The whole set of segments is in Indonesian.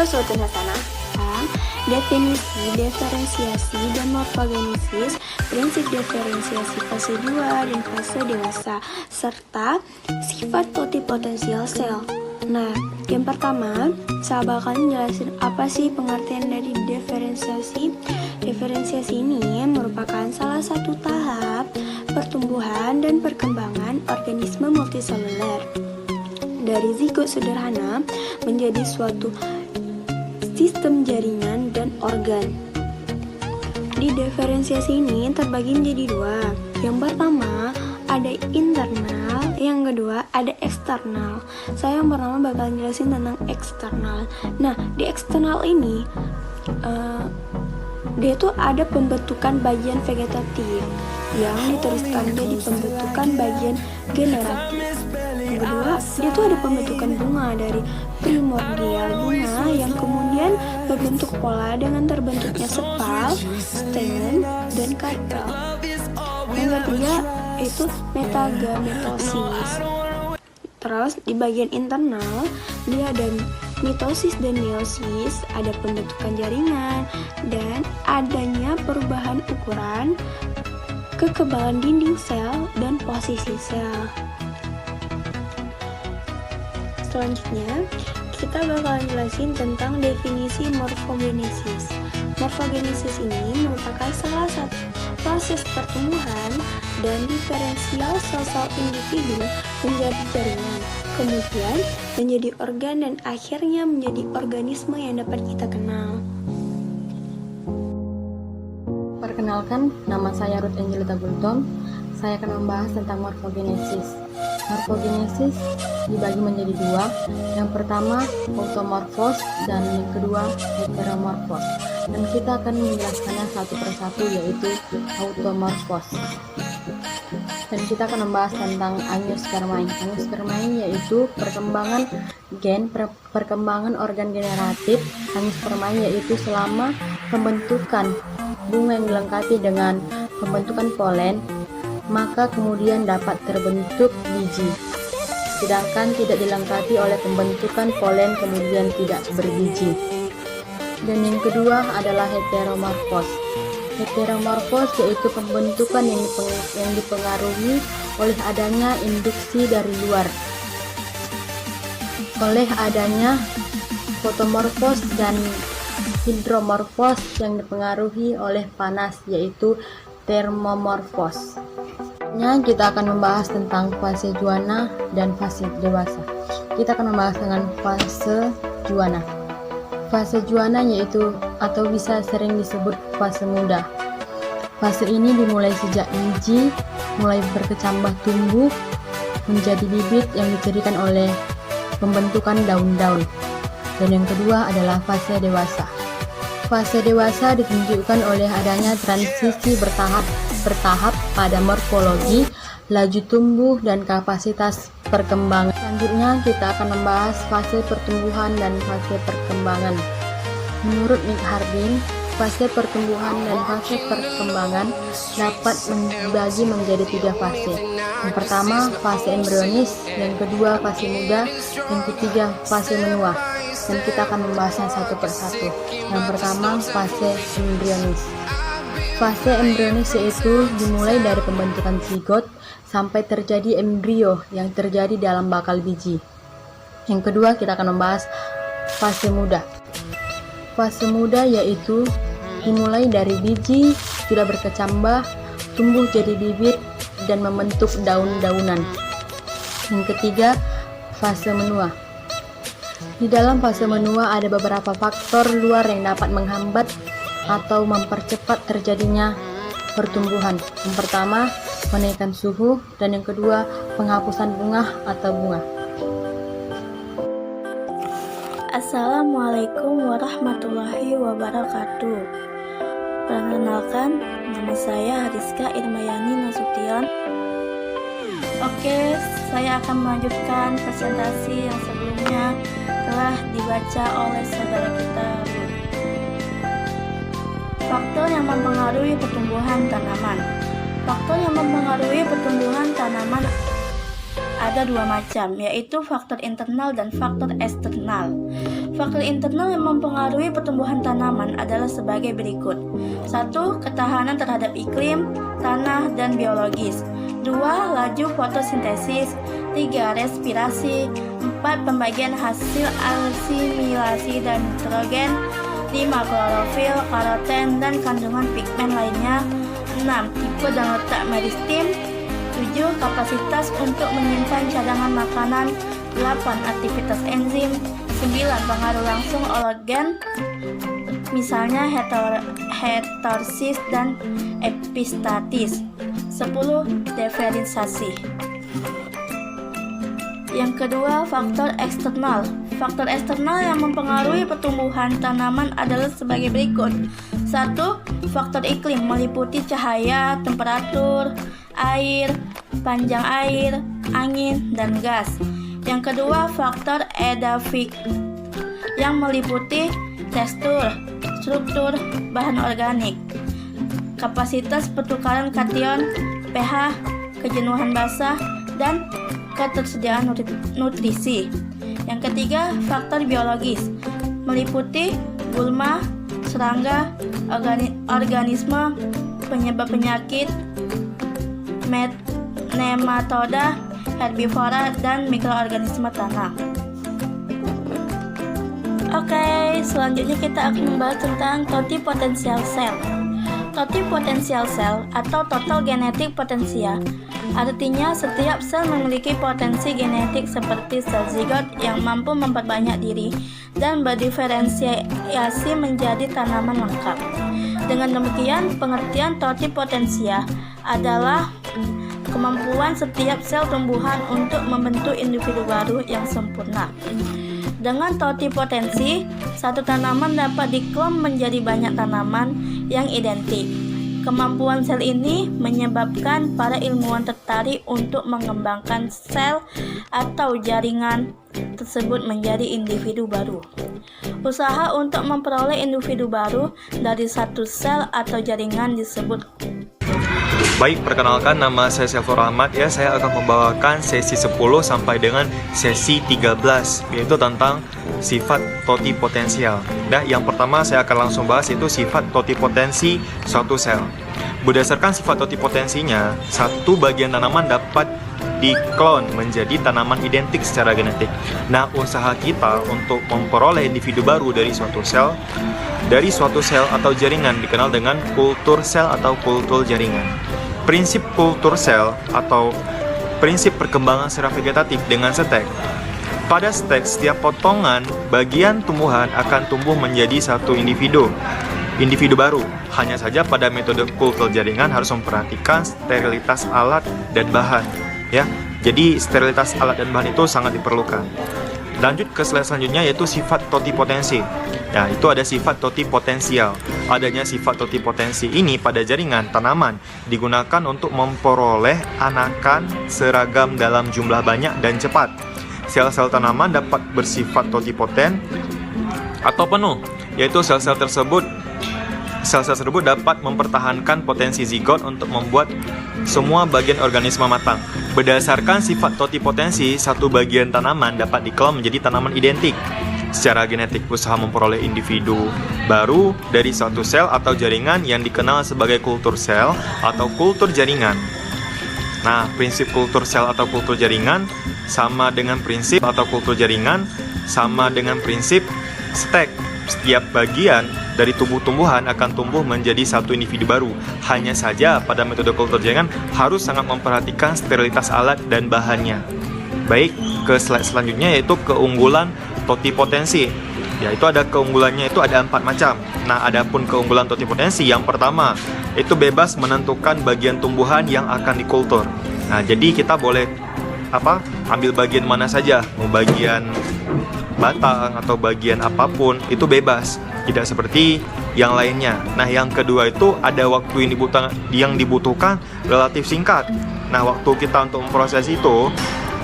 suatu nasana. Definisi, diferensiasi, dan morfogenesis, prinsip diferensiasi fase 2 dan fase dewasa, serta sifat totipotensial sel. Nah, yang pertama, saya bakal jelasin apa sih pengertian dari diferensiasi. Diferensiasi ini merupakan salah satu tahap pertumbuhan dan perkembangan organisme multiseluler. Dari zigot sederhana menjadi suatu sistem jaringan dan organ. Di diferensiasi ini terbagi menjadi dua. Yang pertama ada internal, yang kedua ada eksternal. Saya yang pertama bakal jelasin tentang eksternal. Nah, di eksternal ini dia tuh ada pembentukan bagian vegetatif yang diteruskan jadi pembentukan bagian generatif. Yang kedua, dia tuh ada pembentukan bunga dari primordial bunga yang kemudian berbentuk pola dengan terbentuknya sepal, stamen, dan karpel. Yang ketiga itu metagametosis. Terus di bagian internal dia ada mitosis dan meiosis, ada pembentukan jaringan dan adanya perubahan ukuran, kekebalan dinding sel dan posisi sel. Selanjutnya, kita bakalan jelasin tentang definisi morfogenesis. Morfogenesis ini merupakan salah satu proses pertumbuhan dan diferensial sel-sel individu menjadi jaringan, kemudian menjadi organ dan akhirnya menjadi organisme yang dapat kita kenal. Perkenalkan, nama saya Ruth Angelita Bulton. Saya akan membahas tentang morfogenesis. Morfogenesis dibagi menjadi dua. Yang pertama automorfos dan yang kedua heteromorfos. Dan kita akan menjelaskannya satu persatu, yaitu automorfos. Dan kita akan membahas tentang angiospermae. Angiospermae yaitu perkembangan gen, perkembangan organ generatif. Angiospermae yaitu selama pembentukan bunga yang dilengkapi dengan pembentukan polen, maka kemudian dapat terbentuk biji. Sedangkan tidak dilengkapi oleh pembentukan polen kemudian tidak berbiji. Dan yang kedua adalah heteromorfos. Heteromorfos yaitu pembentukan yang dipengaruhi oleh adanya induksi dari luar, oleh adanya fotomorfos, dan hidromorfos yang dipengaruhi oleh panas yaitu termomorfos. Kita akan membahas tentang fase juana dan fase dewasa. Kita akan membahas dengan fase juana. Fase juana yaitu atau bisa sering disebut fase muda. Fase ini dimulai sejak biji mulai berkecambah tumbuh menjadi bibit yang dicirikan oleh pembentukan daun-daun. Dan yang kedua adalah fase dewasa. Fase dewasa ditunjukkan oleh adanya transisi bertahap pada morfologi, laju tumbuh, dan kapasitas perkembangan. Selanjutnya kita akan membahas fase pertumbuhan dan fase perkembangan. Menurut Nick Hardin, fase pertumbuhan dan fase perkembangan dapat dibagi menjadi tiga fase. Yang pertama fase embrionis, yang kedua fase muda, yang ketiga fase menua. Dan kita akan membahasnya satu persatu. Yang pertama fase embrionis. Fase embrionis yaitu dimulai dari pembentukan zigot sampai terjadi embrio yang terjadi dalam bakal biji. Yang kedua kita akan membahas fase muda. Fase muda yaitu dimulai dari biji sudah berkecambah, tumbuh jadi bibit dan membentuk daun-daunan. Yang ketiga fase menua. Di dalam fase menua ada beberapa faktor luar yang dapat menghambat atau mempercepat terjadinya pertumbuhan. Yang pertama, kenaikan suhu, dan yang kedua, penghapusan bunga atau bunga. Assalamualaikum warahmatullahi wabarakatuh. Perkenalkan, nama saya Hariska Irmayani Nasution. Oke, saya akan melanjutkan presentasi yang sebelumnya telah dibaca oleh saudara kita. Faktor yang mempengaruhi pertumbuhan tanaman. Faktor yang mempengaruhi pertumbuhan tanaman ada dua macam, yaitu faktor internal dan faktor eksternal. Faktor internal yang mempengaruhi pertumbuhan tanaman adalah sebagai berikut. 1. Ketahanan terhadap iklim, tanah, dan biologis. 2. Laju fotosintesis. 3. Respirasi. 4. Pembagian hasil asimilasi dan nitrogen. 5. Klorofil, karoten, dan kandungan pigmen lainnya. 6. Tipe dan letak meristem. 7. Kapasitas untuk menyimpan cadangan makanan. 8. Aktivitas enzim. 9. Pengaruh langsung organ, misalnya hetersis dan epistatis. 10. Diferensiasi. Yang kedua, faktor eksternal. Faktor eksternal yang mempengaruhi pertumbuhan tanaman adalah sebagai berikut. 1. Faktor iklim meliputi cahaya, temperatur, air, panjang air, angin, dan gas. Yang kedua, faktor edafik yang meliputi tekstur, struktur bahan organik, kapasitas pertukaran kation, pH, kejenuhan basah, dan ketersediaan nutrisi. Yang ketiga, faktor biologis meliputi gulma, serangga, organisme, penyebab penyakit, nematoda, herbivora, dan mikroorganisme tanah. Oke, selanjutnya kita akan membahas tentang totipotensial sel. Totipotensial sel atau total genetik potensia artinya setiap sel memiliki potensi genetik seperti sel zigot yang mampu memperbanyak diri dan berdiferensiasi menjadi tanaman lengkap. Dengan demikian, pengertian totipotensia adalah kemampuan setiap sel tumbuhan untuk membentuk individu baru yang sempurna. Dengan totipotensi, satu tanaman dapat diklon menjadi banyak tanaman yang identik. Kemampuan sel ini menyebabkan para ilmuwan tertarik untuk mengembangkan sel atau jaringan tersebut menjadi individu baru. Usaha untuk memperoleh individu baru dari satu sel atau jaringan disebut. Baik, perkenalkan, nama saya Syafur Ahmad ya. Saya akan membawakan sesi 10 sampai dengan sesi 13, yaitu tentang sifat totipotensial. Nah, yang pertama saya akan langsung bahas itu sifat totipotensi suatu sel. Berdasarkan sifat totipotensinya, satu bagian tanaman dapat diklon menjadi tanaman identik secara genetik. Nah, usaha kita untuk memperoleh individu baru dari suatu sel atau jaringan dikenal dengan kultur sel atau kultur jaringan. Prinsip kultur sel atau prinsip perkembangan secara vegetatif dengan stek. Pada stek, setiap potongan bagian tumbuhan akan tumbuh menjadi satu individu baru. Hanya saja pada metode kultur jaringan harus memperhatikan sterilitas alat dan bahan, ya. Jadi sterilitas alat dan bahan itu sangat diperlukan. Lanjut ke slide selanjutnya, yaitu sifat totipotensi. Nah, itu ada sifat totipotensial. Adanya sifat totipotensi ini pada jaringan tanaman digunakan untuk memperoleh anakan seragam dalam jumlah banyak dan cepat. Sel-sel tanaman dapat bersifat totipoten atau penuh, yaitu sel-sel tersebut dapat mempertahankan potensi zigot untuk membuat semua bagian organisme matang. Berdasarkan sifat totipotensi, satu bagian tanaman dapat diklon menjadi tanaman identik. Secara genetik, usaha memperoleh individu baru dari suatu sel atau jaringan yang dikenal sebagai kultur sel atau kultur jaringan. Nah, prinsip kultur sel atau kultur jaringan sama dengan prinsip atau kultur jaringan sama dengan prinsip stek. Setiap bagian dari tubuh tumbuhan akan tumbuh menjadi satu individu baru. Hanya saja pada metode kultur jaringan harus sangat memperhatikan sterilitas alat dan bahannya. Baik, ke slide selanjutnya, yaitu keunggulan totipotensi. Yaitu ada keunggulannya, itu ada 4 macam. Nah, adapun keunggulan totipotensi yang pertama, itu bebas menentukan bagian tumbuhan yang akan dikultur. Nah, jadi kita boleh ambil bagian mana saja, mau bagian batang atau bagian apapun, itu bebas, tidak seperti yang lainnya. Nah, yang kedua itu ada waktu yang dibutuhkan relatif singkat. Nah, waktu kita untuk memproses itu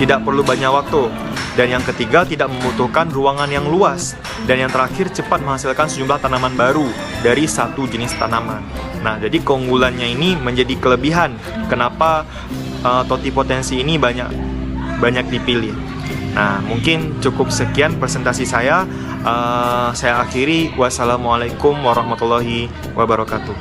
tidak perlu banyak waktu. Dan yang ketiga, tidak membutuhkan ruangan yang luas. Dan yang terakhir, cepat menghasilkan sejumlah tanaman baru dari satu jenis tanaman. Nah, jadi keunggulannya ini menjadi kelebihan. Kenapa totipotensi ini banyak dipilih. Nah, mungkin cukup sekian presentasi saya. Saya akhiri, wassalamualaikum warahmatullahi wabarakatuh.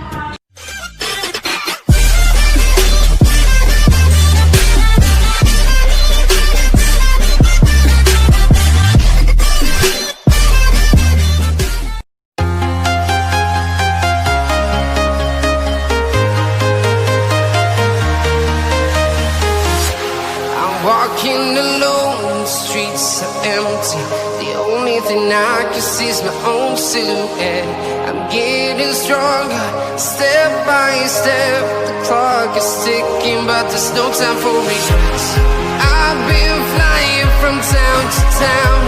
Walking alone, the streets are empty. The only thing I can see is my own silhouette. I'm getting stronger, step by step. The clock is ticking, but there's no time for regrets. I've been flying from town to town,